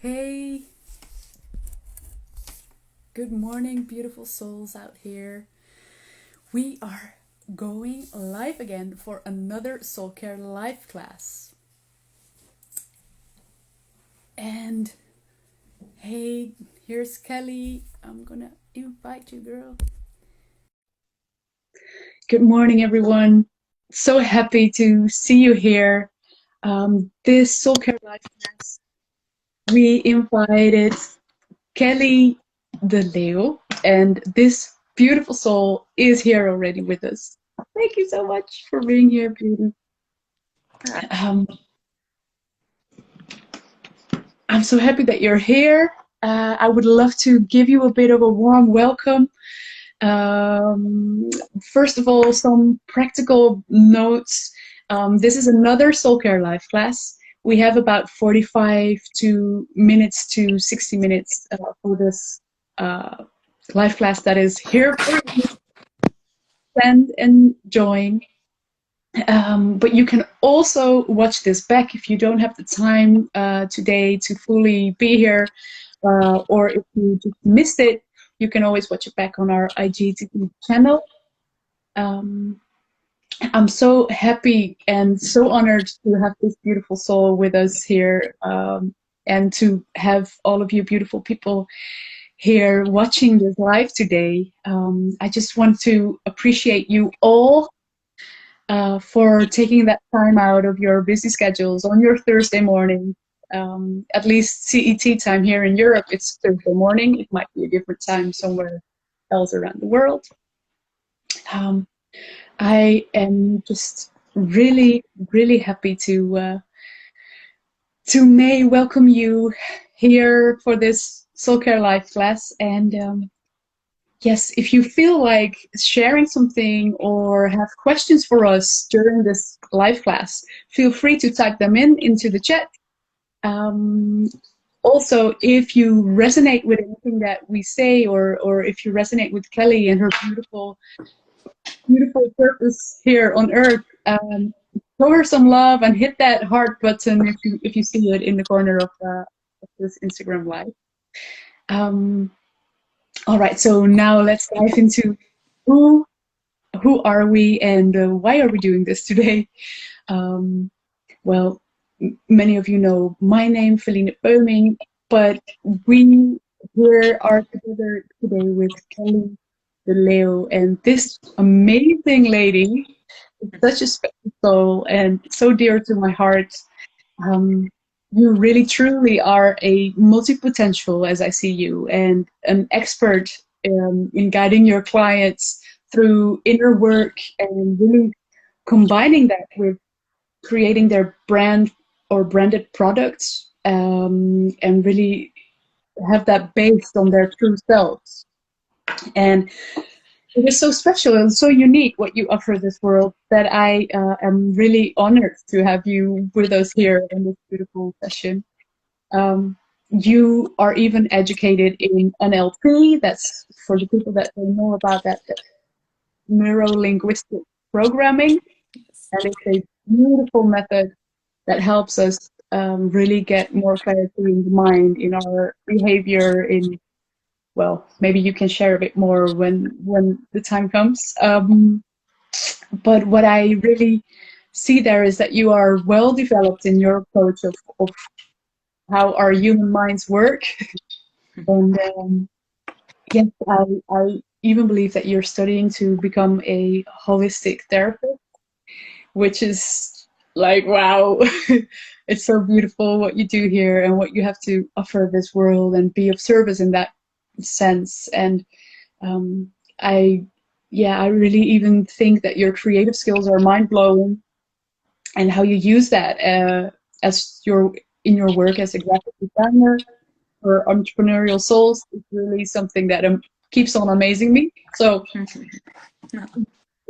Hey, good morning, beautiful souls out here. We are going live again for another soul care live class. And hey, here's Kelly. I'm gonna invite you, girl. Good morning, everyone. So happy to see you here. This soul care live class, we invited Kelly de Leeuw, and this beautiful soul is here already with us. Thank you so much for being here, beauty. Um, I'm so happy that you're here. I would love to give you a bit of a warm welcome. Um, First of all, some practical notes. This is another soul care live class. We have about 45 minutes to 60 minutes for this live class that is here for you and join. But you can also watch this back if you don't have the time today to fully be here, or if you just missed it, you can always watch it back on our IGTV channel. Um, I'm so happy and so honored to have this beautiful soul with us here, and to have all of you beautiful people here watching this live today. I just want to appreciate you all for taking that time out of your busy schedules on your Thursday morning. At least CET time here in Europe, it's Thursday morning. It might be a different time somewhere else around the world. Um, I am just really, really happy to may welcome you here for this Soul Care Live class. And yes, if you feel like sharing something or have questions for us during this live class, feel free to type them into the chat. Um, Also, if you resonate with anything that we say, or if you resonate with Kelly and her beautiful purpose here on Earth, show her some love and hit that heart button if you see it in the corner of this Instagram live. Um, all right, so now let's dive into who who are we and why are we doing this today? Um, well, many of you know my name, Feline Beuming, but we here are together today with Kelly de Leeuw, and this amazing lady is such a special soul and so dear to my heart. Um, you really truly are a multi-potential as I see you, and an expert in guiding your clients through inner work and really combining that with creating their brand or branded products, and really have that based on their true selves. And it is so special and so unique what you offer this world that I am really honored to have you with us here in this beautiful session. Um, you are even educated in NLP. That's for the people that don't know about that, that's neuro-linguistic programming. And it's a beautiful method that helps us really get more clarity in the mind, in our behavior, in, well, maybe you can share a bit more when the time comes. But what I really see there is that you are well developed in your approach of how our human minds work. And yes, I even believe that you're studying to become a holistic therapist, which is like, wow, it's so beautiful what you do here and what you have to offer this world and be of service in that sense. And um, I, yeah, I really even think that your creative skills are mind blowing, and how you use that as your in your work as a graphic designer for entrepreneurial souls is really something that keeps on amazing me. So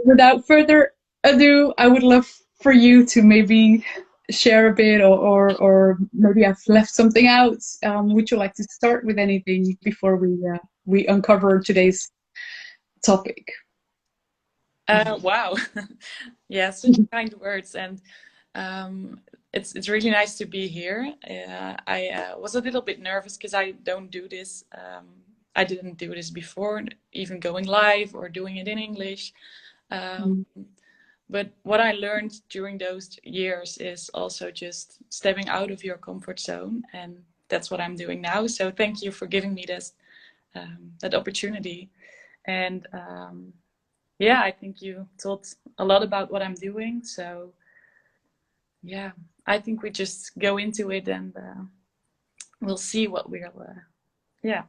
without further ado, I would love for you to maybe share a bit, or maybe I've left something out. Would you like to start with anything before we uncover today's topic? Wow. Yeah, such kind words. And It's really nice to be here. I was a little bit nervous because I don't do this. I didn't do this before, even going live or doing it in English. But what I learned during those years is also just stepping out of your comfort zone, and that's what I'm doing now. So thank you for giving me this that opportunity. And yeah, I think you told a lot about what I'm doing. So yeah, I think we just go into it and we'll see what we'll. Yeah.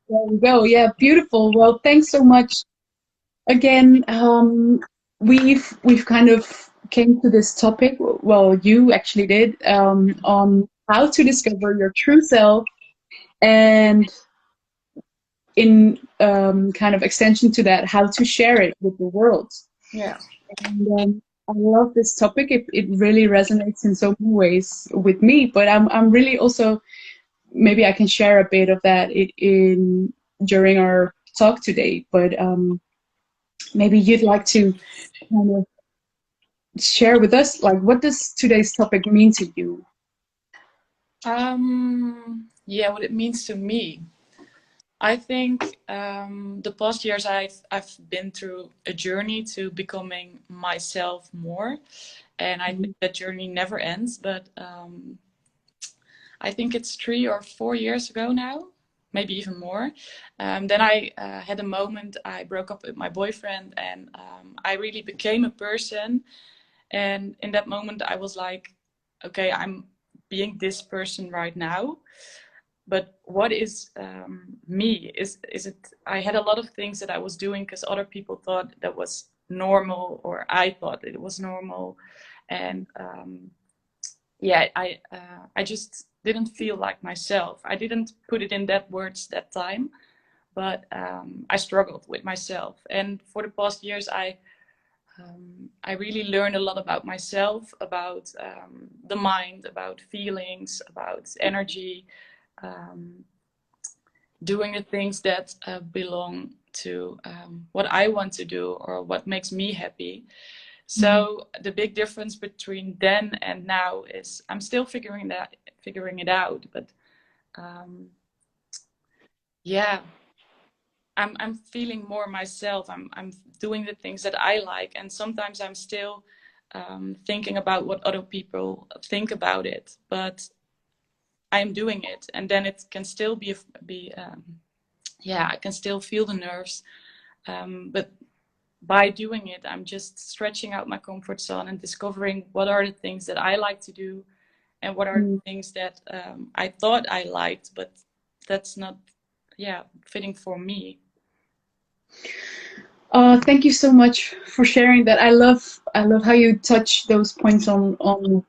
There we go. Yeah, beautiful. Well, thanks so much again. We've kind of came to this topic. Well, you actually did on how to discover your true self, and in kind of extension to that, how to share it with the world. Yeah. And I love this topic. It really resonates in so many ways with me. But I'm really also, maybe I can share a bit of that in during our talk today. But maybe you'd like to kind of share with us, like, what does today's topic mean to you? Yeah, what it means to me. I think the past years I've been through a journey to becoming myself more, and I think that journey never ends. But I think it's 3 or 4 years ago now, maybe even more. Then I had a moment. I broke up with my boyfriend, and I really became a person. And in that moment, I was like, okay, I'm being this person right now. But what is me? Is it? I had a lot of things that I was doing because other people thought that was normal, or I thought it was normal, and yeah, I just didn't feel like myself. I didn't put it in that words that time, but I struggled with myself. And for the past years, I really learned a lot about myself, about the mind, about feelings, about energy, doing the things that belong to what I want to do or what makes me happy. So the big difference between then and now is I'm still figuring it out, but yeah, I'm feeling more myself. I'm doing the things that I like, and sometimes I'm still thinking about what other people think about it, but I'm doing it, and then it can still be yeah, I can still feel the nerves, but by doing it, I'm just stretching out my comfort zone and discovering what are the things that I like to do, and what are the things that I thought I liked, but that's not, yeah, fitting for me. Thank you so much for sharing that. I love how you touch those points on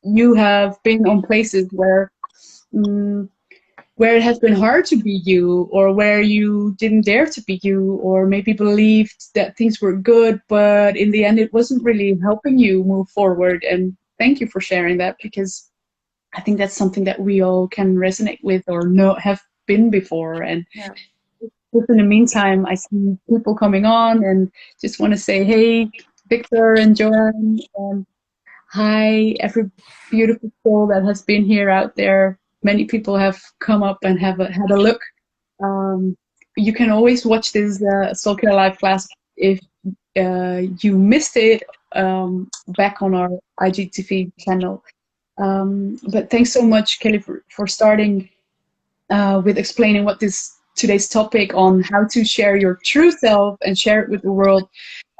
you have been on places where it has been hard to be you, or where you didn't dare to be you, or maybe believed that things were good, but in the end it wasn't really helping you move forward. And thank you for sharing that, because I think that's something that we all can resonate with or know have been before. And Yeah. just in the meantime, I see people coming on, and just want to say, hey, Victor and Joanne, and hi, every beautiful soul that has been here out there. Many people have come up and have had a look. Um, you can always watch this self-care live class if you missed it, back on our IGTV channel. But thanks so much, Kelly, for starting with explaining what this today's topic on how to share your true self and share it with the world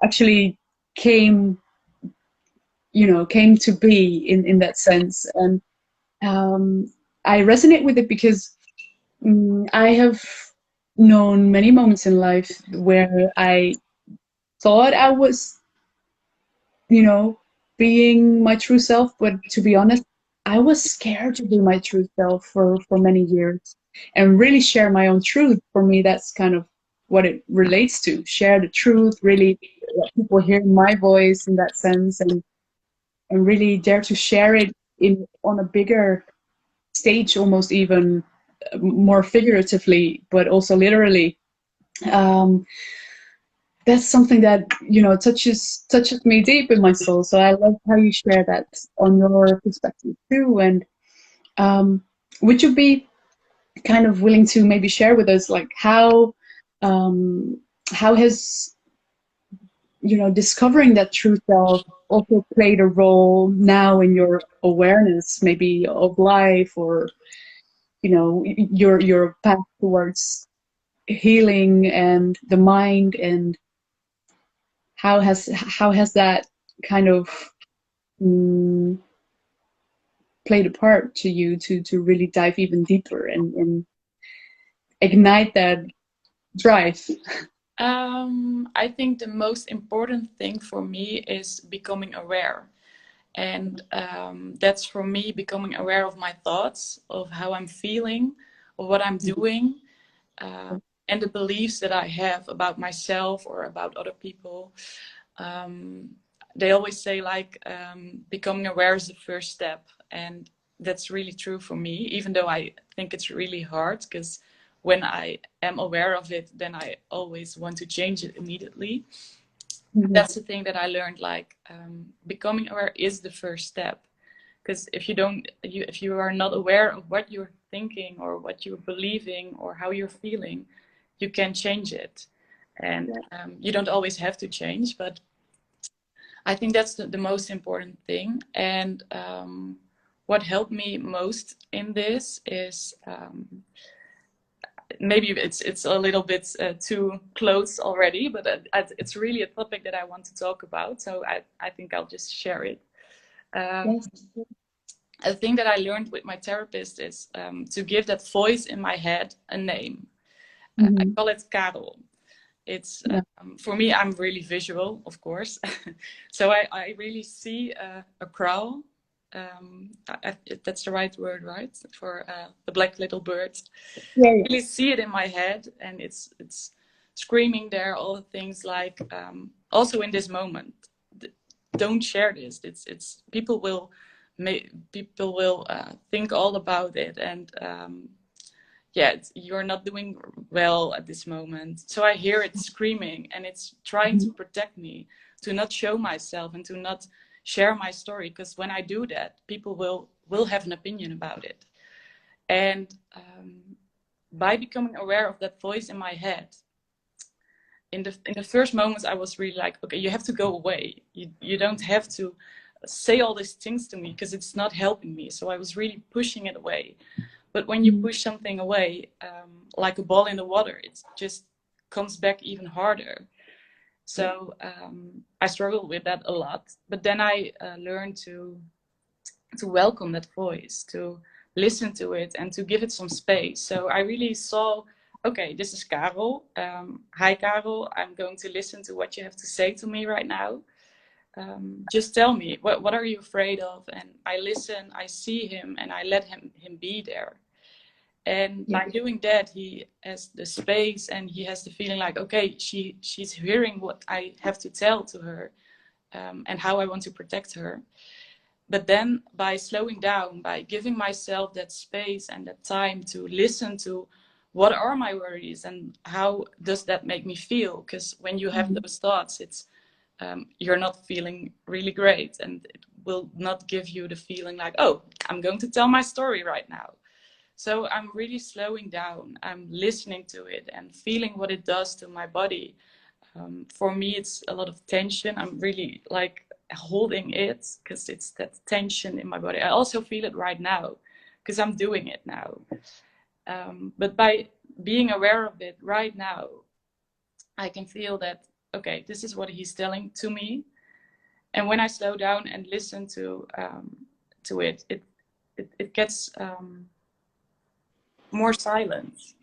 actually came to be in that sense. And I resonate with it because I have known many moments in life where I thought I was, being my true self, but to be honest, I was scared to be my true self for many years and really share my own truth. For me, that's kind of what it relates to: share the truth, really let people hear my voice in that sense, and really dare to share it on a bigger stage, almost even more figuratively, but also literally. Um, that's something that, you know, touches me deep in my soul. So I love how you share that on your perspective too. And um, would you be kind of willing to maybe share with us, like um, how has, you know, discovering that true self also played a role now in your awareness, maybe of life, or, you know, your path towards healing and the mind, and how has that kind of mm, played a part to you to really dive even deeper and ignite that drive? I think the most important thing for me is becoming aware. And that's for me becoming aware of my thoughts, of how I'm feeling, of what I'm doing, uh, and the beliefs that I have about myself or about other people. Um, they always say, like, becoming aware is the first step. And that's really true for me, even though I think it's really hard, because when I am aware of it, then I always want to change it immediately. Mhm. That's the thing that I learned, like, becoming aware is the first step. Because if you are not aware of what you're thinking or what you're believing or how you're feeling, you can change it. And Yeah. you don't always have to change, but I think that's the most important thing. And what helped me most in this is, maybe it's a little bit too close already, but it's really a topic that I want to talk about. So I think I'll just share it. Um, Yes. a thing that I learned with my therapist is to give that voice in my head a name. I Hmm. call it Karel. It's Yeah. for me, I'm really visual, of course. So I really see a crow. That's the right word, right? For the black little bird. Yeah. I Yeah. really see it in my head, and it's screaming there all the things like, also in this moment, don't share this. It's people will think all about it, and yeah, you're not doing well at this moment. So I hear it screaming, and it's trying to Mhm. protect me, to not show myself and to not share my story, because when I do that, people will have an opinion about it. And by becoming aware of that voice in my head, in the first moments, I was really like, okay, you have to go away. You don't have to say all these things to me, because it's not helping me. So I was really pushing it away. But when you Mhm. push something away, like a ball in the water, it just comes back even harder. Yeah. So I struggled with that a lot. But then I learned to welcome that voice, to listen to it, and to give it some space. So I really saw, okay, this is Karel. Hi, Karel. I'm going to listen to what you have to say to me right now. Just tell me, what are you afraid of? And I listen, I see him, and I let him be there. And Yeah. by doing that, he has the space, and he has the feeling like, okay, she's hearing what I have to tell to her, and how I want to protect her. But then by slowing down, by giving myself that space and that time to listen to what are my worries and how does that make me feel? Because when you have Mhm. those thoughts, it's you're not feeling really great, and it will not give you the feeling like, oh, I'm going to tell my story right now. So I'm really slowing down. I'm listening to it and feeling what it does to my body. For me, it's a lot of tension. I'm really like holding it, because it's that tension in my body. I also feel it right now because I'm doing it now. But by being aware of it right now, I can feel that, okay, this is what he's telling to me. And when I slow down and listen to it, it gets more silent.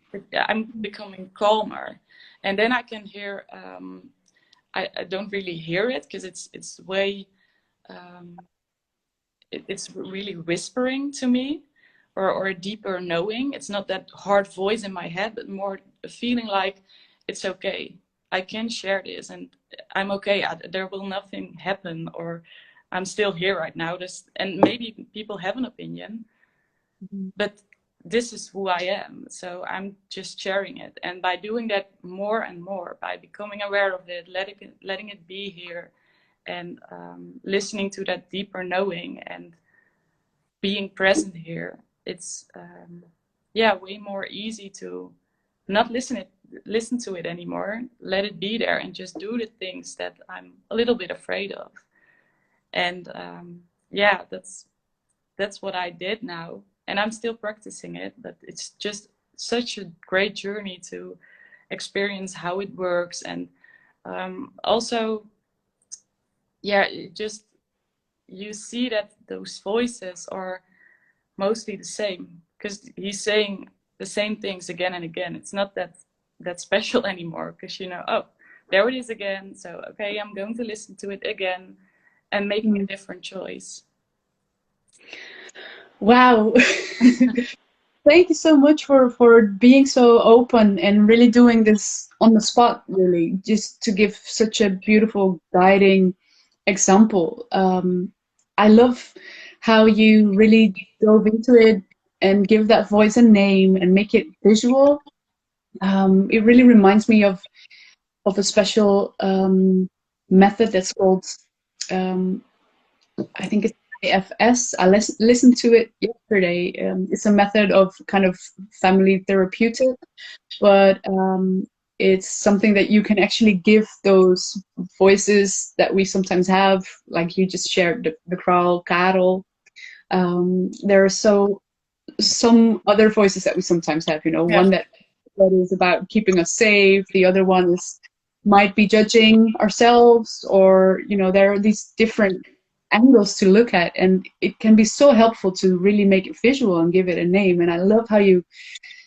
I'm becoming calmer, and then I can hear. I don't really hear it because it's way it's really whispering to me, or a deeper knowing. It's not that hard voice in my head, but more a feeling like it's okay. I can share this, and I'm okay. There will nothing happen, or I'm still here right now. And maybe people have an opinion, Mhm. but this is who I am. So I'm just sharing it. And by doing that more and more, by becoming aware of it, letting it be here, and listening to that deeper knowing and being present here, it's way more easy to not listen to it anymore, let it be there, and just do the things that I'm a little bit afraid of. And that's what I did now, and I'm still practicing it, but it's just such a great journey to experience how it works. And also, just you see that those voices are mostly the same, because he's saying the same things again and again. It's not that special anymore, because oh, there it is again. So okay, I'm going to listen to it again and making a different choice. Wow. Thank you so much for being so open and really doing this on the spot, really, just to give such a beautiful guiding example. I love how you really dove into it and give that voice a name and make it visual. It really reminds me of a special method that's called, um, I think it's AFS. I listened to it yesterday. It's a method of kind of family therapeutic, but it's something that you can actually give those voices that we sometimes have, like you just shared, the Kral, Karel. There are some other voices that we sometimes have, Yeah. one that is about keeping us safe, the other one is might be judging ourselves, or there are these different angles to look at, and it can be so helpful to really make it visual and give it a name. And I love how you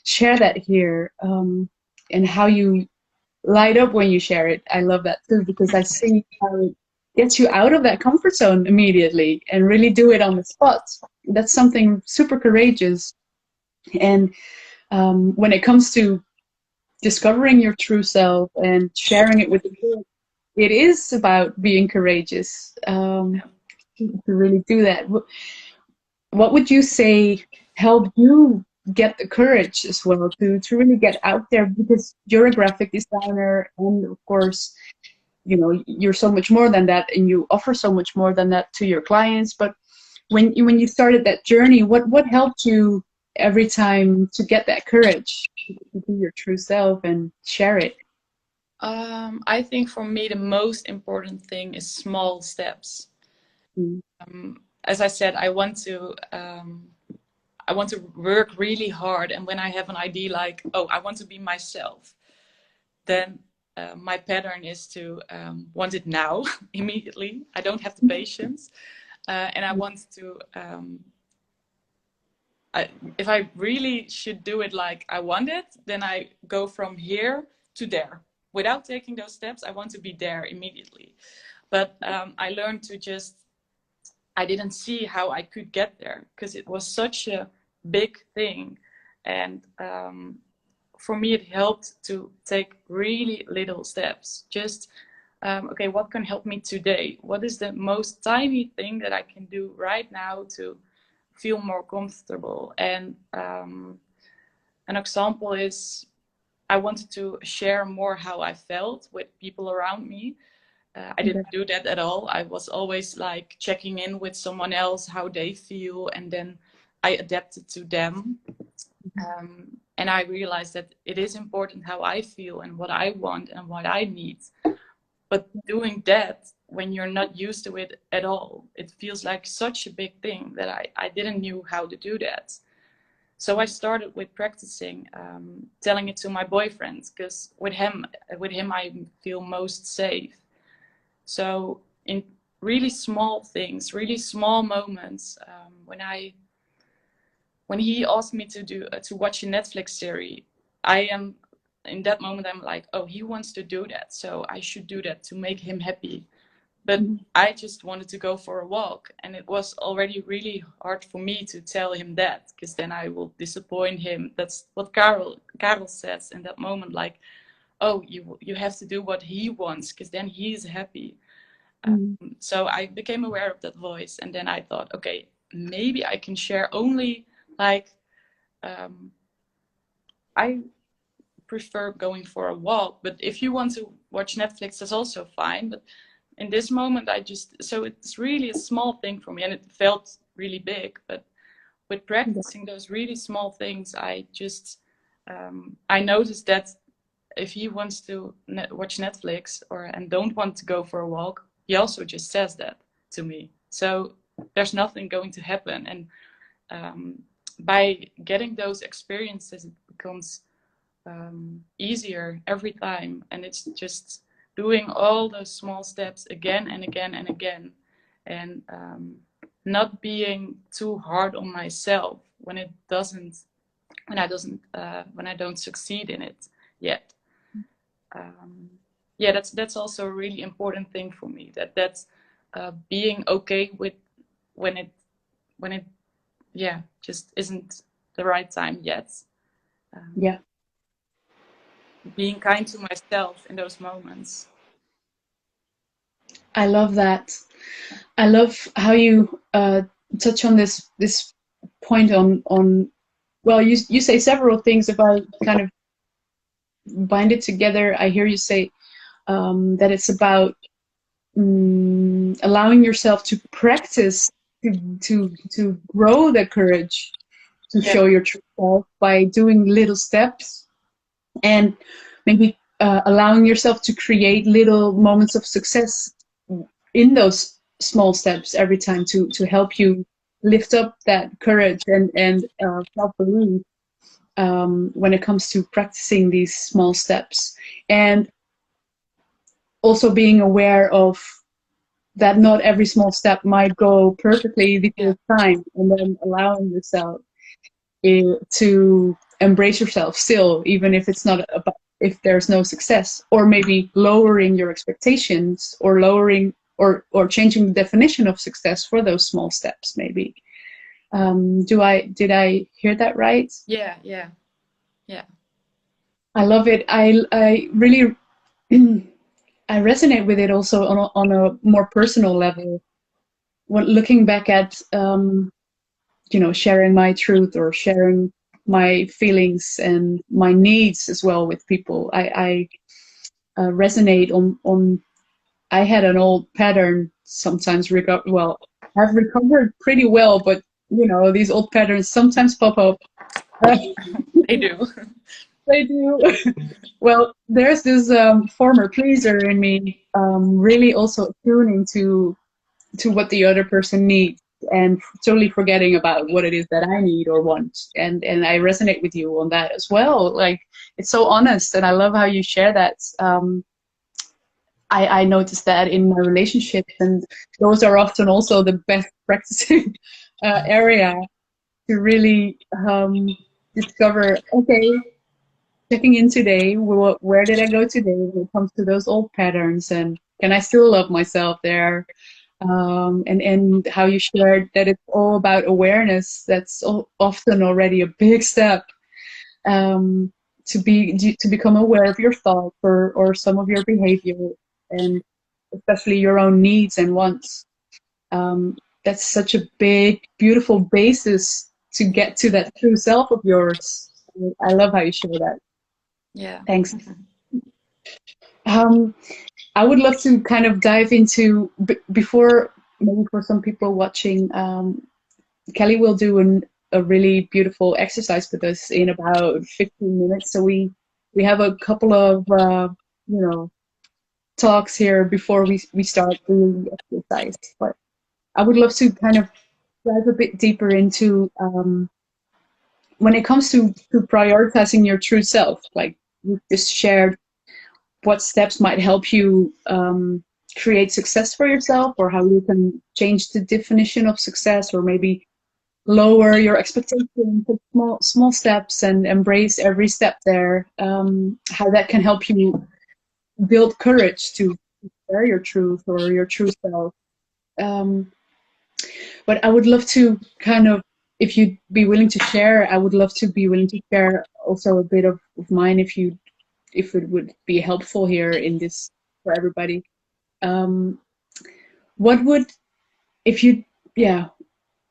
share that here, and how you light up when you share it. I love that too, because I see how it gets you out of that comfort zone immediately and really do it on the spot. That's something super courageous. And when it comes to discovering your true self and sharing it with the world, it is about being courageous, to really do that. What would you say helped you get the courage as well to really get out there? Because you're a graphic designer, and of course, you're so much more than that, and you offer so much more than that to your clients. But when you started that journey, what helped you every time to get that courage to be your true self and share it? I think for me the most important thing is small steps. Mm. As I said, I want to work really hard, and when I have an idea like, oh, I want to be myself, then my pattern is to want it now, immediately. I don't have the patience, and I want to. If I really should do it like I want it, then I go from here to there. Without taking those steps, I want to be there immediately. But I learned to I didn't see how I could get there, because it was such a big thing. And for me, it helped to take really little steps. Just, okay, what can help me today? What is the most tiny thing that I can do right now to feel more comfortable? And an example is, I wanted to share more how I felt with people around me. I didn't do that at all. I was always like checking in with someone else, how they feel, and then I adapted to them. And I realized that it is important how I feel and what I want and what I need. But doing that when you're not used to it at all, it feels like such a big thing that I didn't knew how to do that. So I started with practicing, telling it to my boyfriend, because with him I feel most safe. So in really small things, really small moments, when he asked me to watch a Netflix series, I am in that moment I'm like, oh, he wants to do that, so I should do that to make him happy. But I just wanted to go for a walk, and it was already really hard for me to tell him that, because then I will disappoint him. That's what Karel says in that moment, like, oh, you have to do what he wants, because then he's happy. So I became aware of that voice, and then I thought, okay, maybe I can share only like I prefer going for a walk. But if you want to watch Netflix, that's also fine. But in this moment, so it's really a small thing for me, and it felt really big. But with practicing those really small things, I noticed that if he wants to watch Netflix and don't want to go for a walk, he also just says that to me. So there's nothing going to happen. And by getting those experiences, it becomes easier every time. And it's just doing all those small steps again and again and again. And not being too hard on myself when I don't succeed in it yet. Yeah, that's also a really important thing for me. That's being okay with when it just isn't the right time yet. Yeah, Being kind to myself in those moments. I love that. I love how you touch on this point on. Well, you say several things. If I kind of bind it together, I hear you say that it's about allowing yourself to practice to grow the courage to show your true self by doing little steps, and maybe allowing yourself to create little moments of success in those small steps every time to help you lift up that courage and self-belief when it comes to practicing these small steps, and also being aware of that not every small step might go perfectly the first time, and then allowing yourself to embrace yourself still, even if it's not about, if there's no success, or maybe lowering your expectations, or lowering or changing the definition of success for those small steps, maybe. Did I hear that right? Yeah. I love it. I really I resonate with it also on a more personal level. When looking back at sharing my truth or sharing my feelings and my needs as well with people, I resonate on. I had an old pattern sometimes. I've recovered pretty well, but these old patterns sometimes pop up. They do. They do. Well, there's this former pleaser in me, really also tuning to what the other person needs, and totally forgetting about what it is that I need or want. And I resonate with you on that as well. Like, it's so honest, and I love how you share that. I noticed that in my relationships, and those are often also the best practicing area to really discover, okay, checking in today, where did I go today when it comes to those old patterns, and can I still love myself there? And how you shared that it's all about awareness. That's often already a big step, to become aware of your thoughts or some of your behavior, and especially your own needs and wants. That's such a big, beautiful basis to get to that true self of yours. I love how you share that. Yeah. Thanks. I would love to kind of dive into, before, maybe for some people watching, Kelly will do a really beautiful exercise with us in about 15 minutes. So we have a couple of talks here before we start doing the exercise. But I would love to kind of dive a bit deeper into when it comes to prioritizing your true self. Like, you just shared what steps might help you create success for yourself, or how you can change the definition of success, or maybe lower your expectations, take small steps, and embrace every step there. How that can help you build courage to share your truth or your true self. Um, but I would love to kind of, if you'd be willing to share, I would love to be willing to share also a bit of mine, if it would be helpful here in this for everybody. Um, what would, if you, yeah,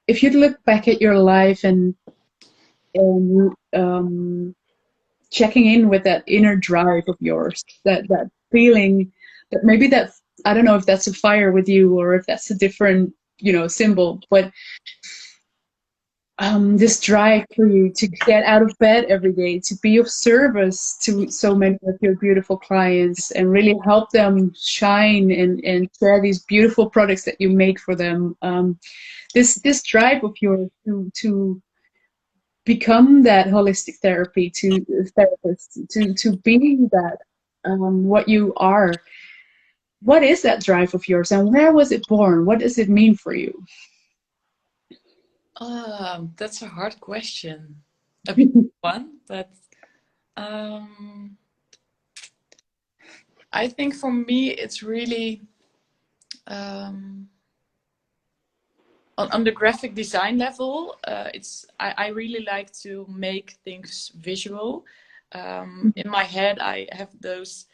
if you'd look back at your life and and checking in with that inner drive of yours, that feeling that maybe that, I don't know if that's a fire with you or if that's a different, symbol, but this drive for you to get out of bed every day, to be of service to so many of your beautiful clients and really help them shine and share these beautiful products that you make for them. This drive of yours to become that holistic therapist, to be that, what you are. What is that drive of yours, and where was it born? What does it mean for you? That's a hard question. A big one, but I think for me it's really on the graphic design level. I really like to make things visual. In my head, I have those.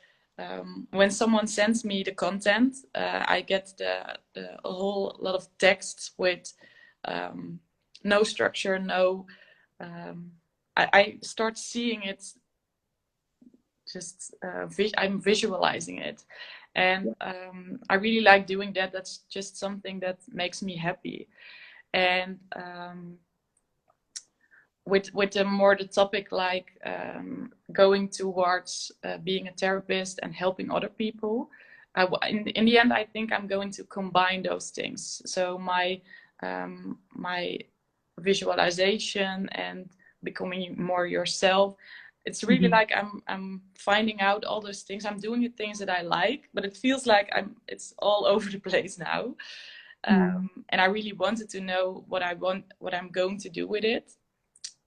When someone sends me the content, I get a whole lot of text with no structure, no. I start seeing it. Just I'm visualizing it, and I really like doing that. That's just something that makes me happy. And with the topic like going towards being a therapist and helping other people, in the end I think I'm going to combine those things. So my visualization and becoming more yourself, it's really like I'm finding out all those things. I'm doing the things that I like, but it feels like it's all over the place now. And I really wanted to know what I'm going to do with it.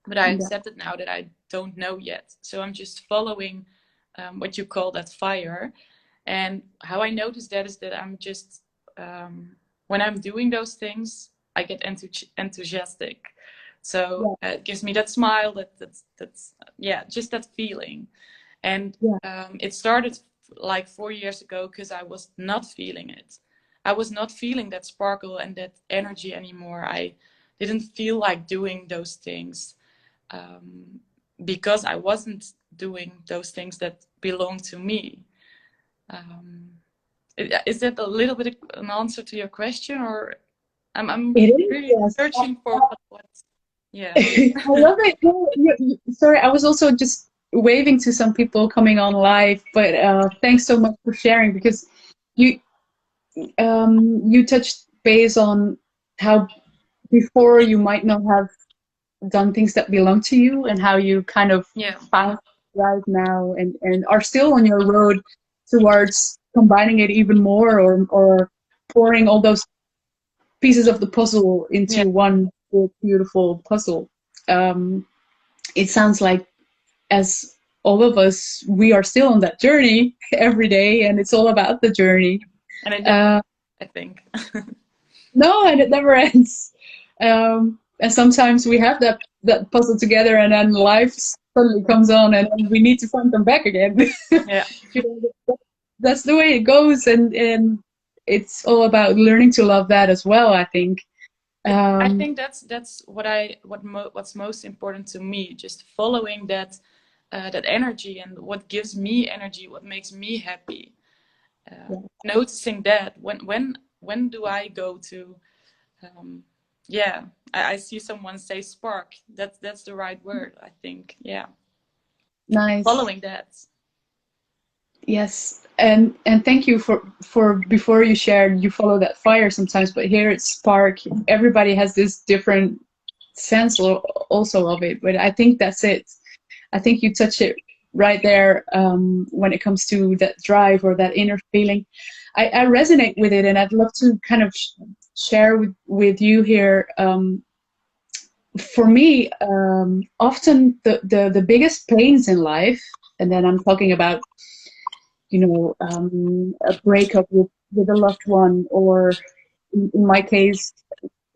But I accepted now that I don't know yet. So I'm just following what you call that fire. And how I notice that is that I'm just, when I'm doing those things, I get enthusiastic. So it gives me that smile, that's just that feeling. And it started like 4 years ago because I was not feeling it. I was not feeling that sparkle and that energy anymore. I didn't feel like doing those things because I wasn't doing those things that belong to me. Is that a little bit an answer to your question, or I'm really searching for what yeah. I love it. Sorry, I was also just waving to some people coming on live, but thanks so much for sharing, because you touched base on how before you might not have done things that belong to you, and how you kind of found right now and are still on your road towards combining it even more, or pouring all those pieces of the puzzle into one beautiful puzzle. It sounds like, as all of us, we are still on that journey every day, and it's all about the journey. And it I think. No, and it never ends. And sometimes we have that puzzle together, and then life suddenly comes on, and we need to find them back again. Yeah. That's the way it goes, and it's all about learning to love that as well, I think. I think that's what's most important to me. Just following that energy and what gives me energy, what makes me happy. Noticing that when do I go to I see someone say spark. That's the right word, I think. Yeah. Nice. Following that. Yes, and thank you for before you shared, you follow that fire sometimes, but here it's spark. Everybody has this different sense also of it, but I think that's it. I think you touch it right there, when it comes to that drive or that inner feeling. I resonate with it, and I'd love to kind of share with you here. For me, often the biggest pains in life, and then I'm talking about a breakup with a loved one, or in my case,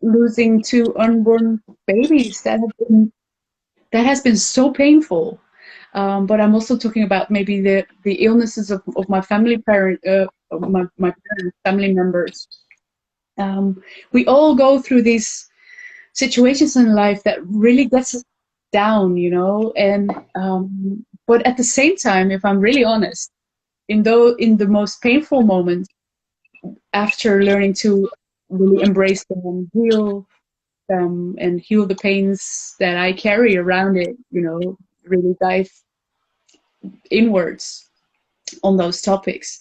losing 2 unborn babies. That has been so painful. But I'm also talking about maybe the illnesses of my family my parents, family members. We all go through these situations in life that really gets down, you know. And but at the same time, if I'm really honest, in the most painful moments, after learning to really embrace them, heal them, and heal the pains that I carry around it, you know, really dive inwards on those topics.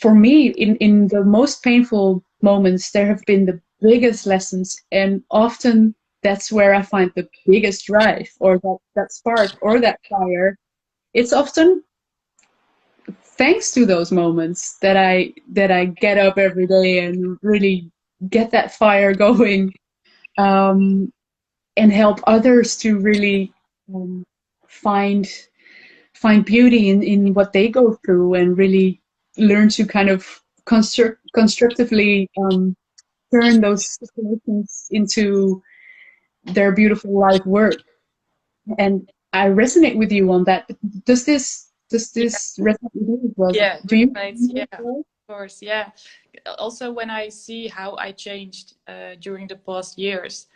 For me, in the most painful moments, there have been the biggest lessons, and often that's where I find the biggest drive, or that spark, or that fire. It's often thanks to those moments that I get up every day and really get that fire going, um, and help others to really um, find beauty in what they go through, and really learn to kind of constructively turn those situations into their beautiful life work. And I resonate with you on that. Does Yeah, this resonate with you as well? yeah, Do you? resonates. Yeah, of course. Yeah. Also, when I see how I changed during the past years,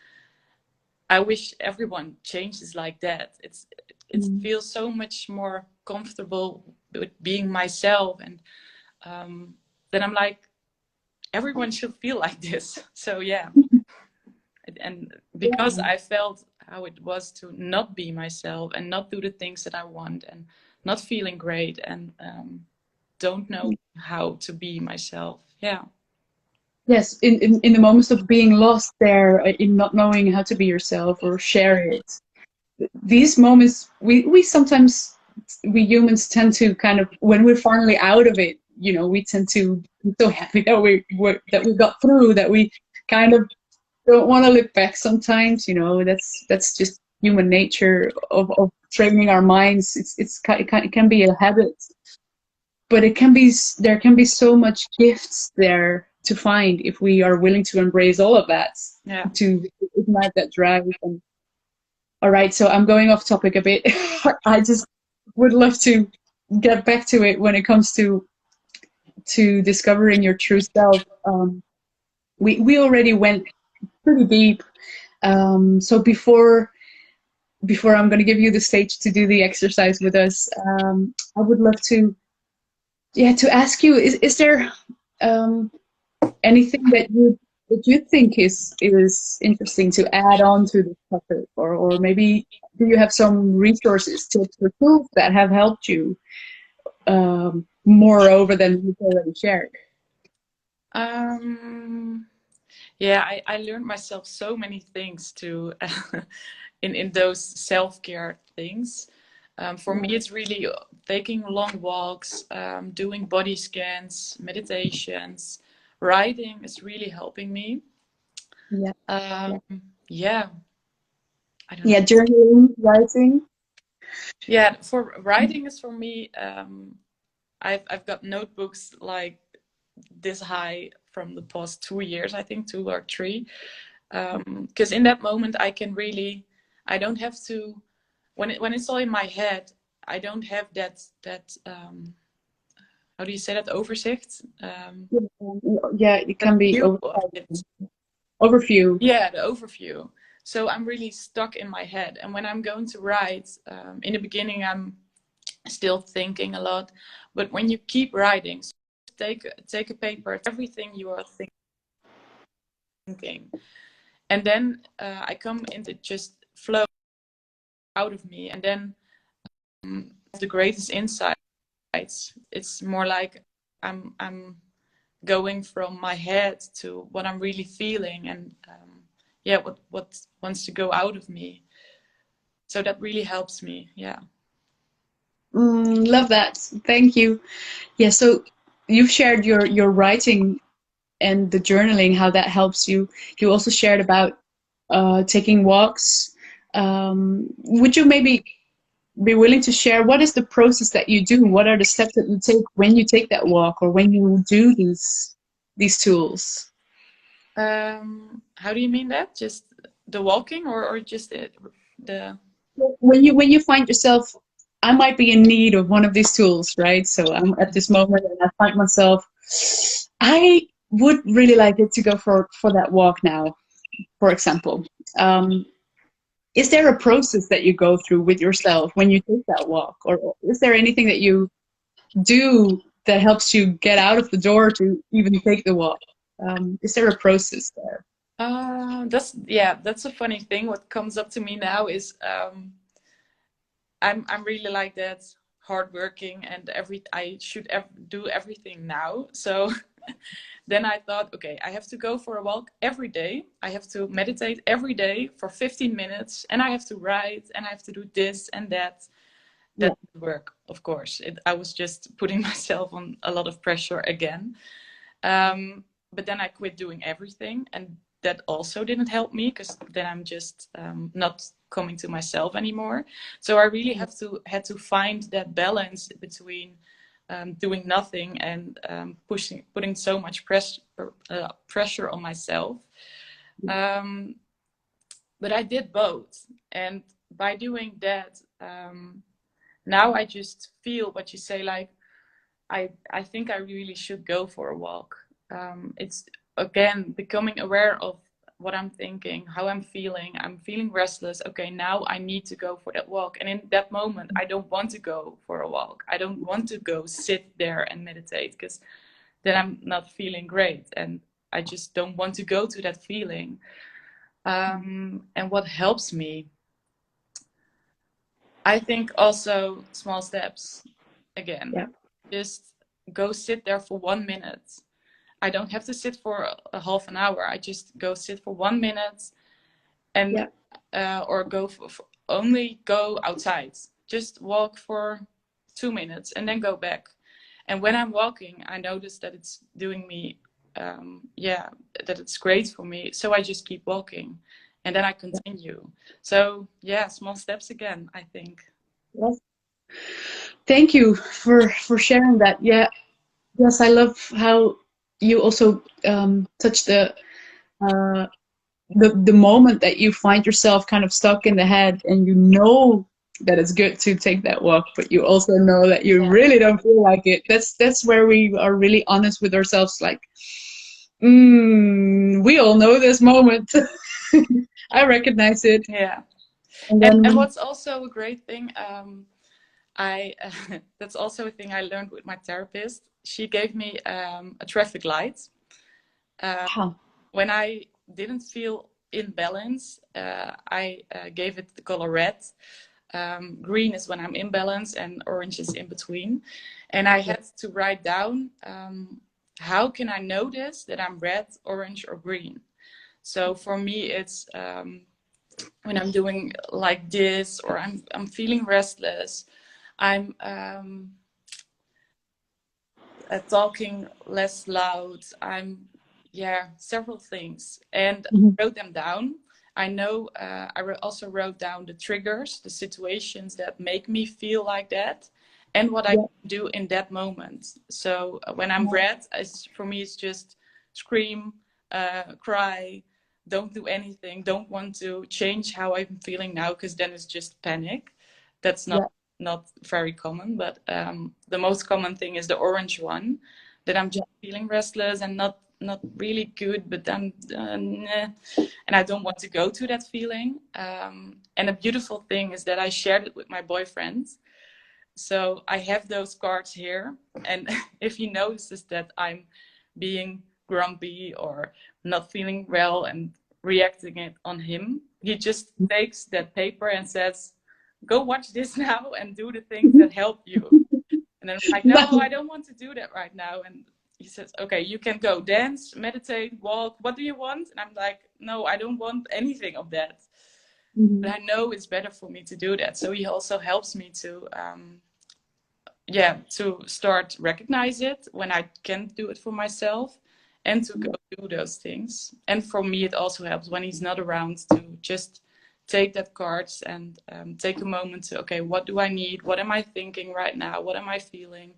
I wish everyone changes like that. It Mm. feels so much more comfortable with being myself, and then I'm like, everyone should feel like this. So yeah, and because Yeah. I felt how it was to not be myself and not do the things that I want, and not feeling great, and don't know how to be myself. Yeah. Yes, in the moments of being lost there, in not knowing how to be yourself or share it. These moments, we sometimes, we humans tend to kind of, when we're finally out of it, you know, we tend to be so happy that that we got through, that we kind of don't want to look back sometimes, you know. That's just human nature of training our minds. It can be a habit, but it can be, there can be so much gifts there to find if we are willing to embrace all of that, Yeah. to ignite that drive. And all right, so I'm going off topic a bit. I just would love to get back to it when it comes to discovering your true self. We already went pretty deep. So before I'm going to give you the stage to do the exercise with us, I would love to, yeah, to ask you: is there um, anything that you think is interesting to add on to this topic, or maybe do you have some resources, tips, or tools that have helped you moreover than you've already shared? Um, yeah, I learned myself so many things to in those self-care things. For me, it's really taking long walks, doing body scans, meditations, writing is really helping me. Yeah, Um, yeah, I don't know. yeah, journaling, writing. Yeah, for writing is for me. I've got notebooks like this high from the past 2 years, I think 2 or 3. Because in that moment I can really, I don't have to, when it's all in my head, I don't have that how do you say that, overzicht, Yeah, it that can be view of it. overview. Yeah, the overview. So I'm really stuck in my head, and when I'm going to write, in the beginning I'm still thinking a lot, but when you keep writing, so take a paper, everything you are thinking, and then I come into just flow out of me, and then the greatest insights. It's more like I'm going from my head to what I'm really feeling, and yeah, what wants to go out of me. So that really helps me. Yeah. Love that. Thank you. Yeah, so you've shared your writing and the journaling, how that helps you. You also shared about taking walks. Would you maybe be willing to share what is the process that you do? What are the steps that you take when you take that walk, or when you do these tools? How do you mean that? Just the walking, or just the When you find yourself, I might be in need of one of these tools, right? So I'm at this moment and I find myself, I would really like it to go for that walk now, for example. Um, is there a process that you go through with yourself when you take that walk, or is there anything that you do that helps you get out of the door to even take the walk? Is there a process there? That's a funny thing. What comes up to me now is I'm really like that, hardworking, and I should do everything now. So then I thought, okay, I have to go for a walk every day. I have to meditate every day for 15 minutes, and I have to write, and I have to do this and that. That didn't work, of course. I was just putting myself on a lot of pressure again. But then I quit doing everything, and that also didn't help me, because then I'm just not coming to myself anymore. So I really had to find that balance between doing nothing and putting so much pressure on myself. But I did both, and by doing that, now I just feel what you say, like I think I really should go for a walk. It's again becoming aware of what I'm thinking, how I'm feeling. I'm feeling restless. Okay, now I need to go for that walk. And in that moment, I don't want to go for a walk. I don't want to go sit there and meditate, because then I'm not feeling great. And I just don't want to go to that feeling. And what helps me, I think also small steps again. Yeah. Just go sit there for 1 minute. I don't have to sit for a half an hour. I just go sit for 1 minute, and or go only go outside. Just walk for 2 minutes and then go back. And when I'm walking, I notice that it's doing me, that it's great for me. So I just keep walking, and then I continue. So yeah, small steps again, I think. Yes. Thank you for sharing that. Yeah. Yes, I love how you also touch the moment that you find yourself kind of stuck in the head, and you know that it's good to take that walk, but you also know that you really don't feel like it. That's where we are really honest with ourselves. Like, we all know this moment. I recognize it. Yeah. And then and what's also a great thing, I that's also a thing I learned with my therapist. She gave me a traffic light. When I didn't feel in balance, I gave it the color red. Green is when I'm in balance, and orange is in between. And I had to write down, how can I notice that I'm red, orange, or green? So for me, it's when I'm doing like this, or I'm feeling restless, I'm talking less loud, I'm several things, and I wrote them down. I know I also wrote down the triggers, the situations that make me feel like that, and what I do in that moment. So when I'm red, for me it's just scream, cry, don't do anything, don't want to change how I'm feeling now, because then it's just panic. That's not very common, but the most common thing is the orange one, that I'm just feeling restless and not really good, but I'm and I don't want to go to that feeling. And a beautiful thing is that I shared it with my boyfriend. So I have those cards here, and if he notices that I'm being grumpy or not feeling well and reacting it on him, he just takes that paper and says, go watch this now and do the things that help you. And then I'm like, no, I don't want to do that right now. And he says, okay, you can go dance, meditate, walk. What do you want? And I'm like, no, I don't want anything of that. But I know it's better for me to do that. So he also helps me to start recognize it when I can't do it for myself, and to go do those things. And for me, it also helps when he's not around to just take that cards and take a moment to, okay, what do I need? What am I thinking right now? What am I feeling?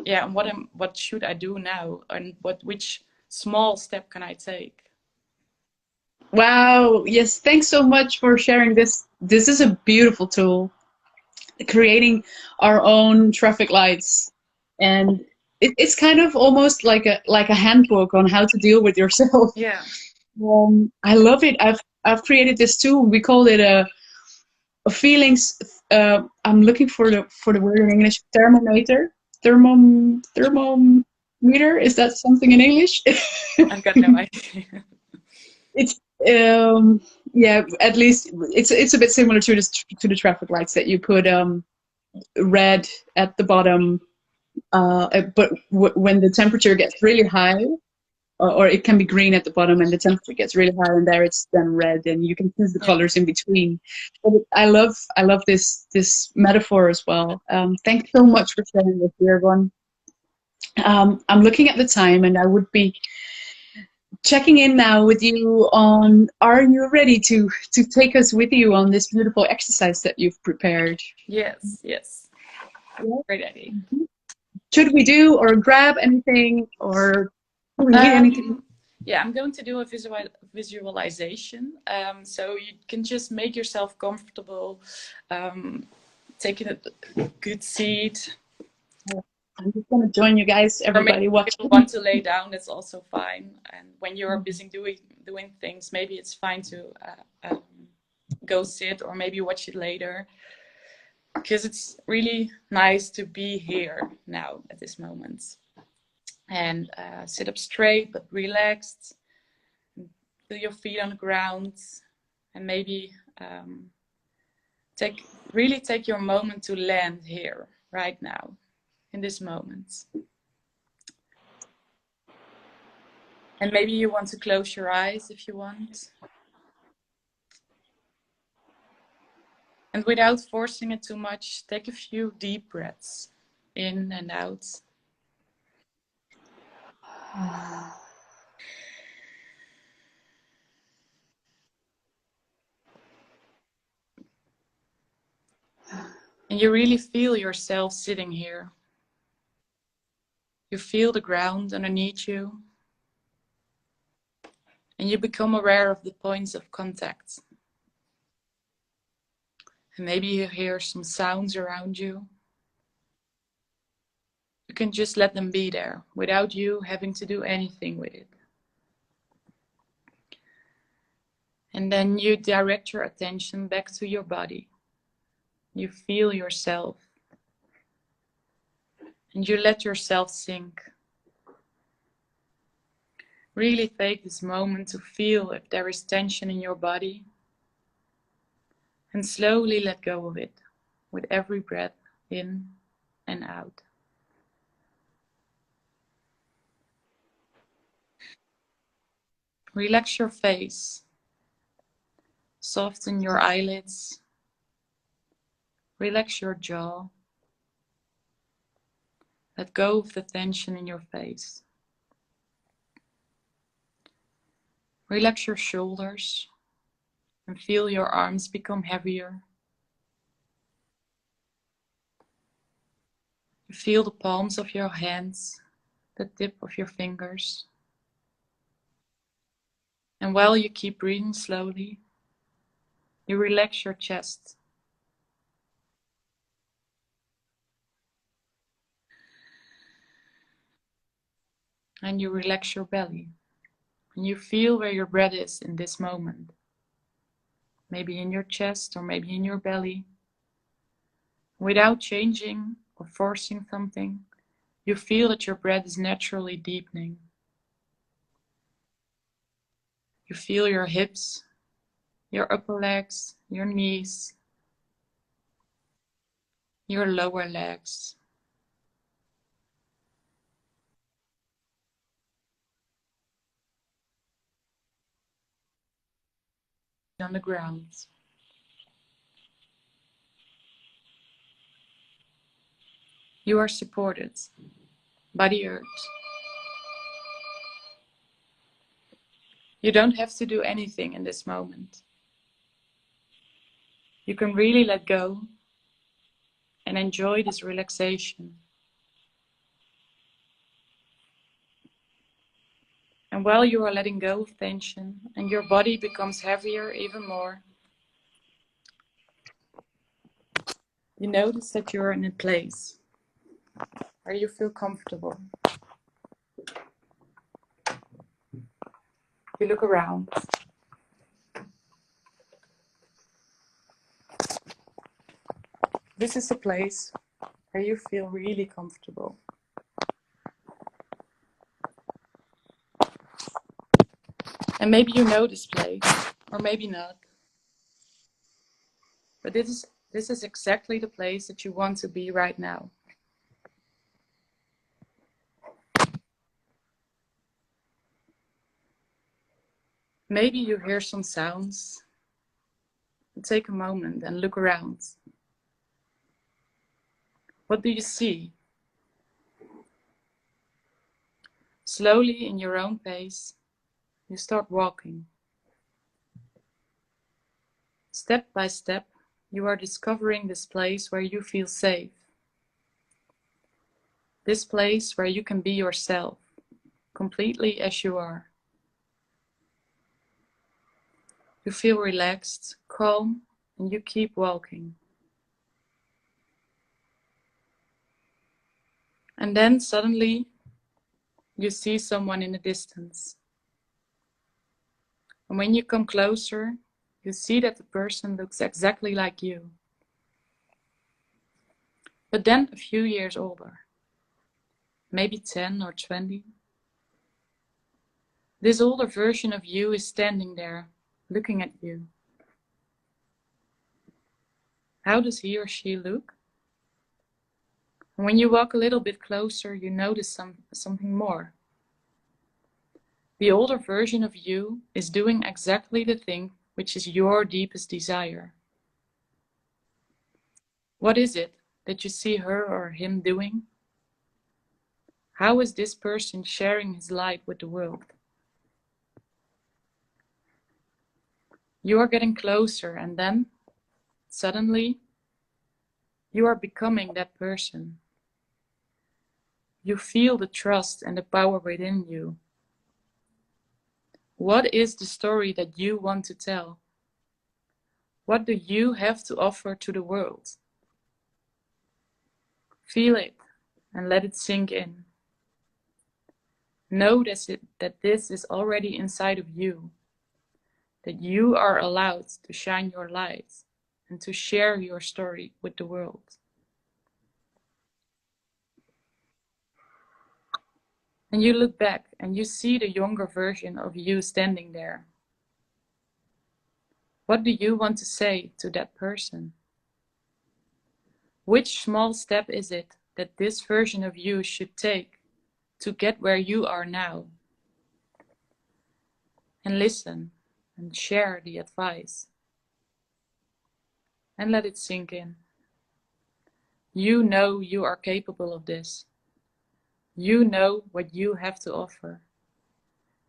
Yeah, and what should I do now? And which small step can I take? wow, yes, thanks so much for sharing this. This is a beautiful tool, creating our own traffic lights, and it's kind of almost like a handbook on how to deal with yourself. Yeah. I love it. I've created this tool. We call it feelings. I'm looking for the word in English. Thermometer. Is that something in English? I've got no idea. It's yeah. At least it's a bit similar to the traffic lights that you put red at the bottom. But when the temperature gets really high, or it can be green at the bottom and the temperature gets really high, and there it's then red, and you can choose the Yeah. colors in between. But I love this metaphor as well. Thanks so much for sharing this, dear one. I'm looking at the time, and I would be checking in now with you on, are you ready to take us with you on this beautiful exercise that you've prepared? Yes, yes. Yeah. Great idea. Should we do or grab anything, or do we need anything? Yeah, I'm going to do a visualization. So you can just make yourself comfortable, take a good seat. I'm just going to join you guys, Or maybe everybody if watching. you want to lay down, that's also fine. And when you're busy doing things, maybe it's fine to go sit or maybe watch it later. Because it's really nice to be here now at this moment. And sit up straight but relaxed. Feel your feet on the ground. And maybe take your moment to land here right now in this moment. And maybe you want to close your eyes if you want. And without forcing it too much, take a few deep breaths in and out. And you really feel yourself sitting here. You feel the ground underneath you. And you become aware of the points of contact. And maybe you hear some sounds around you. You can just let them be there without you having to do anything with it. And then you direct your attention back to your body. You feel yourself. And you let yourself sink. Really take this moment to feel if there is tension in your body. And slowly let go of it with every breath in and out. Relax your face. Soften your eyelids. Relax your jaw. Let go of the tension in your face. Relax your shoulders and feel your arms become heavier. You feel the palms of your hands, the tip of your fingers. And while you keep breathing slowly, you relax your chest. And you relax your belly. And you feel where your breath is in this moment. Maybe in your chest or maybe in your belly. Without changing or forcing something, you feel that your breath is naturally deepening. You feel your hips, your upper legs, your knees, your lower legs. On the ground. You are supported by the earth. You don't have to do anything in this moment. You can really let go and enjoy this relaxation. And while you are letting go of tension and your body becomes heavier even more, you notice that you're in a place where you feel comfortable. You look around. This is a place where you feel really comfortable. And maybe you know this place, or maybe not. But this is exactly the place that you want to be right now. Maybe you hear some sounds. Take a moment and look around. What do you see? Slowly, in your own pace, you start walking. Step by step, you are discovering this place where you feel safe. This place where you can be yourself, completely as you are. You feel relaxed, calm, and you keep walking. And then suddenly, you see someone in the distance. And when you come closer, you see that the person looks exactly like you. But then a few years older, maybe 10 or 20. This older version of you is standing there, looking at you. How does he or she look? And when you walk a little bit closer, you notice something more. The older version of you is doing exactly the thing which is your deepest desire. What is it that you see her or him doing? How is this person sharing his light with the world? You are getting closer, and then, suddenly, you are becoming that person. You feel the trust and the power within you. What is the story that you want to tell? What do you have to offer to the world? Feel it and let it sink in. Know that this is already inside of you, that you are allowed to shine your light and to share your story with the world. And you look back and you see the younger version of you standing there. What do you want to say to that person? Which small step is it that this version of you should take to get where you are now? And listen and share the advice. And let it sink in. You know you are capable of this. You know what you have to offer.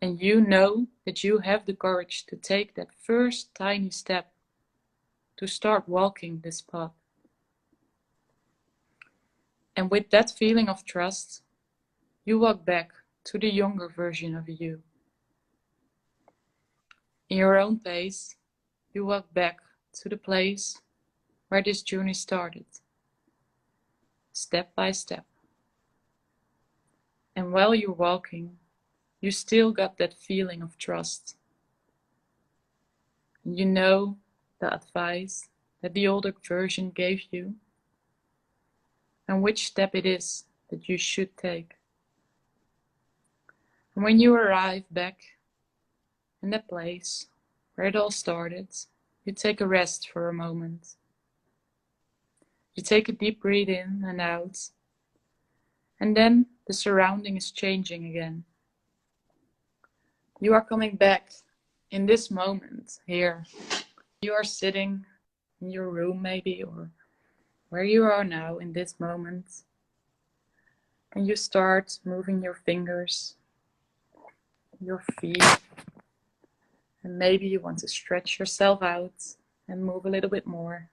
And you know that you have the courage to take that first tiny step to start walking this path. And with that feeling of trust, you walk back to the younger version of you. In your own pace, you walk back to the place where this journey started, step by step. And while you're walking, you still got that feeling of trust. And you know the advice that the older version gave you and which step it is that you should take. And when you arrive back in that place where it all started, you take a rest for a moment. You take a deep breath in and out, and then the surrounding is changing again. You are coming back in this moment here. You are sitting in your room maybe, or where you are now in this moment. And you start moving your fingers, your feet, and maybe you want to stretch yourself out and move a little bit more.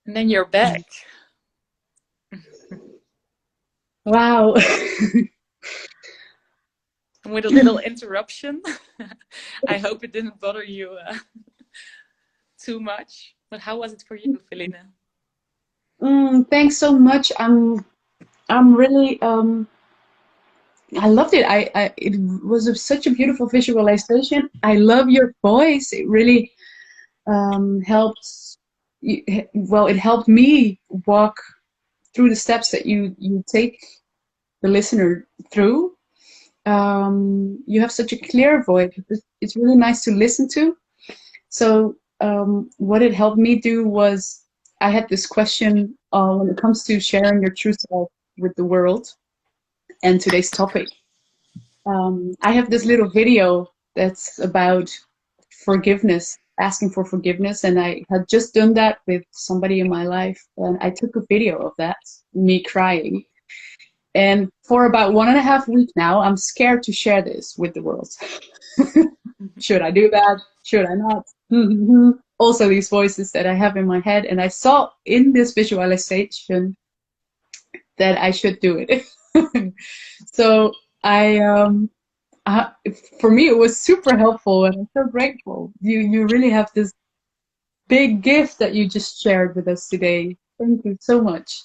And then you're back. Wow. With a little interruption. I hope it didn't bother you too much. But how was it for you, Feline? Thanks so much. I'm really I loved it. It was such a beautiful visualization. I love your voice. It really helped, well, it helped me walk through the steps that you take the listener through. You have such a clear voice. It's really nice to listen to. So what it helped me do was, I had this question when it comes to sharing your true self with the world and today's topic. I have this little video that's about forgiveness, asking for forgiveness, and I had just done that with somebody in my life, and I took a video of that, me crying. And for about 1.5 weeks now, I'm scared to share this with the world. Should I do that? Should I not? Also, these voices that I have in my head, and I saw in this visualization that I should do it. So I, for me, it was super helpful, and I'm so grateful. You really have this big gift that you just shared with us today. Thank you so much.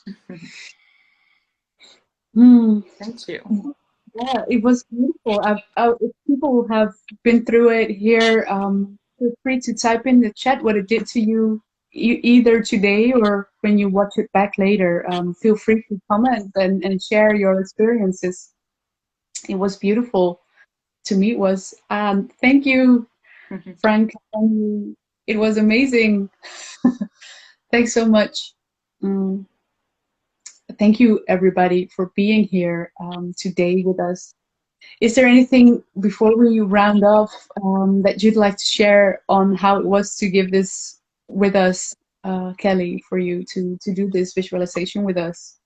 Thank you. Yeah, it was beautiful. If people have been through it here, feel free to type in the chat what it did to you, either today or when you watch it back later. Feel free to comment and share your experiences. It was beautiful. To me, it was. Thank you, Frank. It was amazing. Thanks so much. Thank you, everybody, for being here today with us. Is there anything before we round off that you'd like to share on how it was to give this with us, Kelly, for you to do this visualization with us?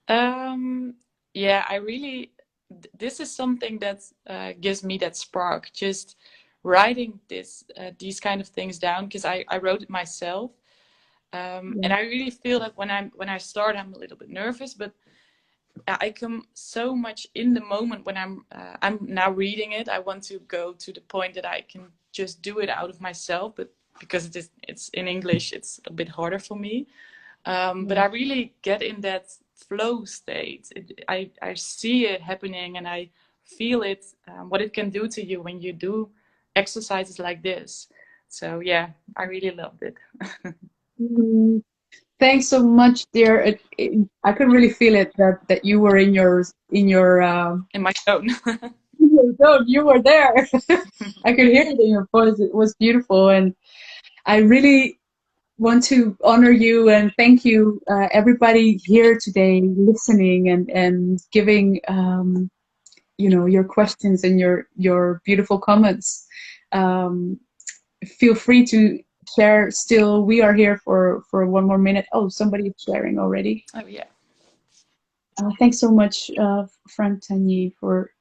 Yeah, I really, this is something that gives me that spark, just writing these kind of things down, because I wrote it myself. And I really feel that when I start, I'm a little bit nervous, but I come so much in the moment when I'm now reading it. I want to go to the point that I can just do it out of myself, but because it's in English, it's a bit harder for me. But I really get in that flow state. I see it happening, and I feel it, what it can do to you when you do exercises like this. So yeah, I really loved it. Thanks so much, dear. I could really feel it that you were in your in my zone. You were there. I could hear it in your voice. It was beautiful, and I really want to honor you and thank you, everybody here today, listening and giving your questions and your beautiful comments. Feel free to share still. We are here for 1 more minute. Oh, somebody is sharing already. Oh yeah. Thanks so much, Frank Tanyi, for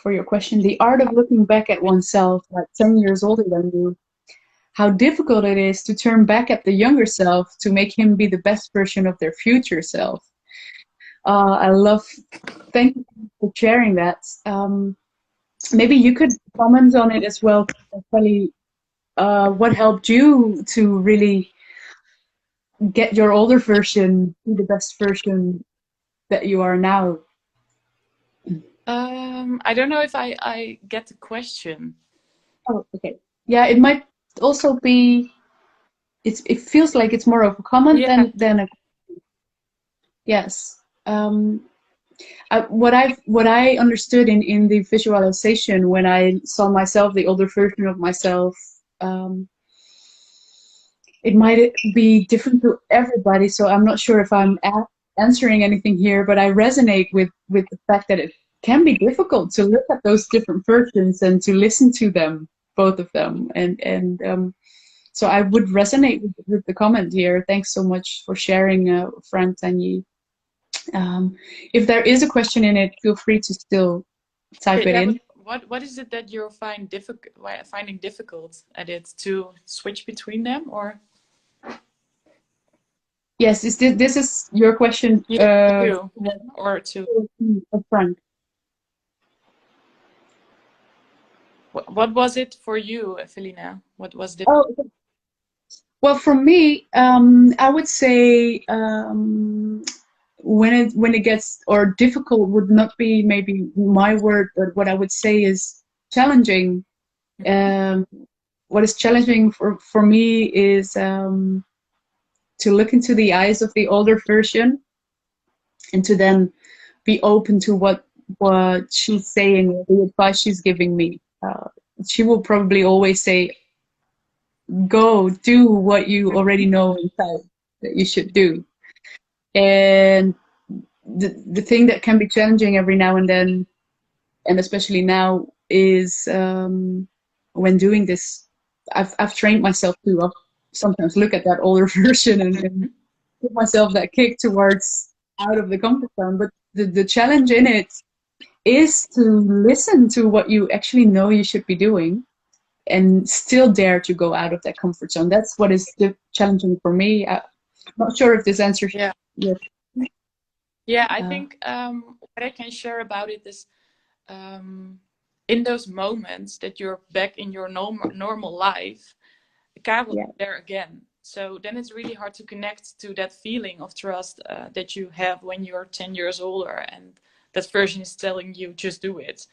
your question. The art of looking back at oneself, like 10 years older than you, how difficult it is to turn back at the younger self to make him be the best version of their future self. Thank you for sharing that. Maybe you could comment on it as well, Kelly. What helped you to really get your older version to the best version that you are now? I don't know if I get the question. Oh, okay. Yeah, it might also be. It feels like it's more of a comment than a. Yes. What I understood in the visualization when I saw myself, the older version of myself, it might be different to everybody. So I'm not sure if I'm answering anything here, but I resonate with the fact that it can be difficult to look at those different versions and to listen to them, both of them, and so I would resonate with the comment here. Thanks so much for sharing, Fran Tanyi. If there is a question in it, feel free to still type it in. What is it that you're finding difficult at it, to switch between them, or? Yes, this is your question. Or to Frank. What was it for you, Feline? What was the? Oh, okay. Well, for me, I would say when it gets, or difficult would not be maybe my word, but what I would say is challenging. what is challenging for me is to look into the eyes of the older version and to then be open to what she's saying or the advice she's giving me. She will probably always say, "Go do what you already know inside that you should do." And the thing that can be challenging every now and then, and especially now, is when doing this, I've trained myself to sometimes look at that older version and give myself that kick towards out of the comfort zone. But the challenge in it is to listen to what you actually know you should be doing and still dare to go out of that comfort zone. That's what is challenging for me. I'm not sure if this answers Yeah. your Yeah, I uh, think what I can share about it is in those moments that you're back in your normal life, the car will yeah. be there again. So then it's really hard to connect to that feeling of trust that you have when you're 10 years older and that version is telling you just do it.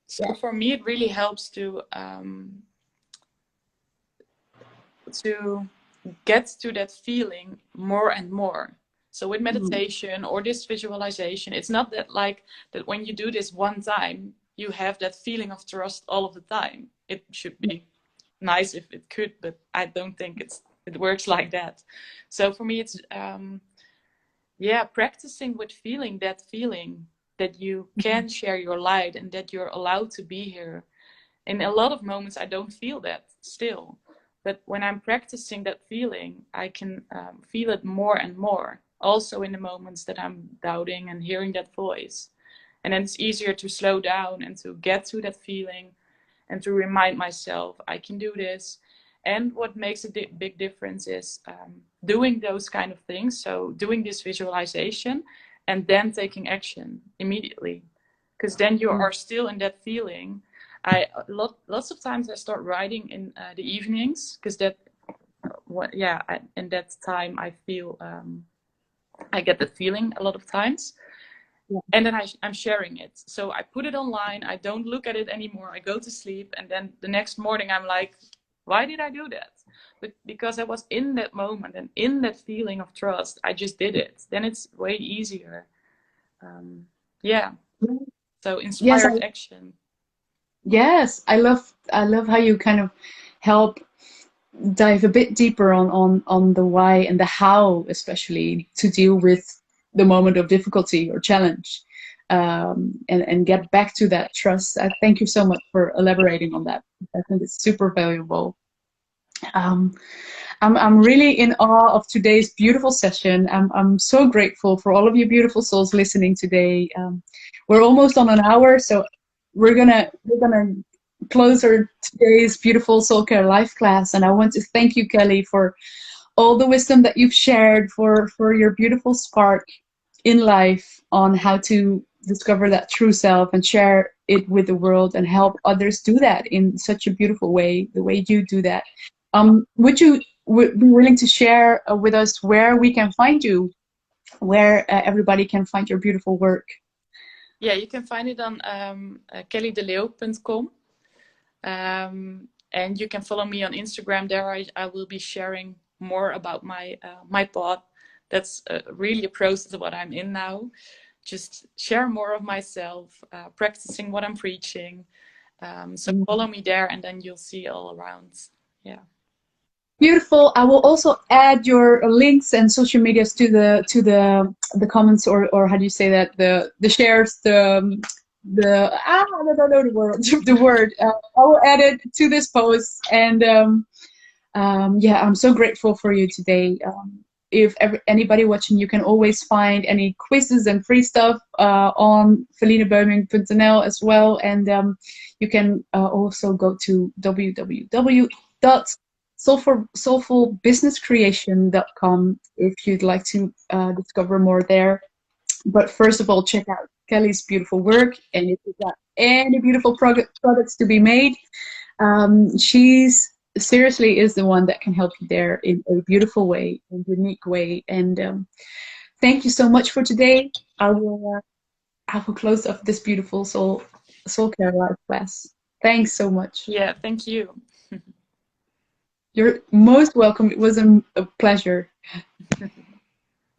So Yeah. for me, it really helps to get to that feeling more and more. So with Mm, meditation or this visualization, it's not that like that when you do this one time, you have that feeling of trust all of the time. It should be nice if it could, but I don't think it works like that. So for me, it's yeah, practicing with feeling that you can share your light and that you're allowed to be here. In a lot of moments, I don't feel that still. But when I'm practicing that feeling, I can feel it more and more. Also, in the moments that I'm doubting and hearing that voice. And then it's easier to slow down and to get to that feeling and to remind myself I can do this. And what makes a big difference is doing those kind of things. So, doing this visualization and then taking action immediately. Because then you mm, are still in that feeling. Lots of times I start writing in the evenings because in that time I feel I get that feeling a lot of times, yeah. and then I'm sharing it. So I put it online. I don't look at it anymore. I go to sleep, and then the next morning I'm like, why did I do that? But because I was in that moment and in that feeling of trust, I just did it. Then it's way easier. Um, yeah. So Yes, inspired action. yes. I love how you kind of help dive a bit deeper on the why and the how, especially to deal with the moment of difficulty or challenge, and get back to that trust. I thank you so much for elaborating on that. I think it's super valuable. Um, I'm really in awe of today's beautiful session. I'm so grateful for all of you beautiful souls listening today. We're almost on an hour, so we're gonna close our today's beautiful soul care life class. And I want to thank you, Kelly, for all the wisdom that you've shared, for your beautiful spark in life on how to discover that true self and share it with the world and help others do that in such a beautiful way, the way you do that. Would you be willing to share with us where we can find you, where everybody can find your beautiful work? Yeah, you can find it on kellydeleeuw.com. And you can follow me on Instagram. There I will be sharing more about my path. That's really a process of what I'm in now. Just share more of myself, practicing what I'm preaching. So follow me there, and then you'll see all around. Yeah. Beautiful. I will also add your links and social medias to the comments, or how do you say that, the shares, I don't know the word the word. I will add it to this post, and yeah, I'm so grateful for you today. If anybody watching, you can always find any quizzes and free stuff on felinebeuming.nl as well. And you can also go to www.soulfulbusinesscreation.com if you'd like to discover more there. But first of all, check out Kelly's beautiful work. And if you've got any beautiful products to be made, she's seriously is the one that can help you there in a beautiful way, a unique way. And thank you so much for today. I will close off this beautiful soul care life class. Thanks so much. Yeah. Thank you. You're most welcome. It was a pleasure.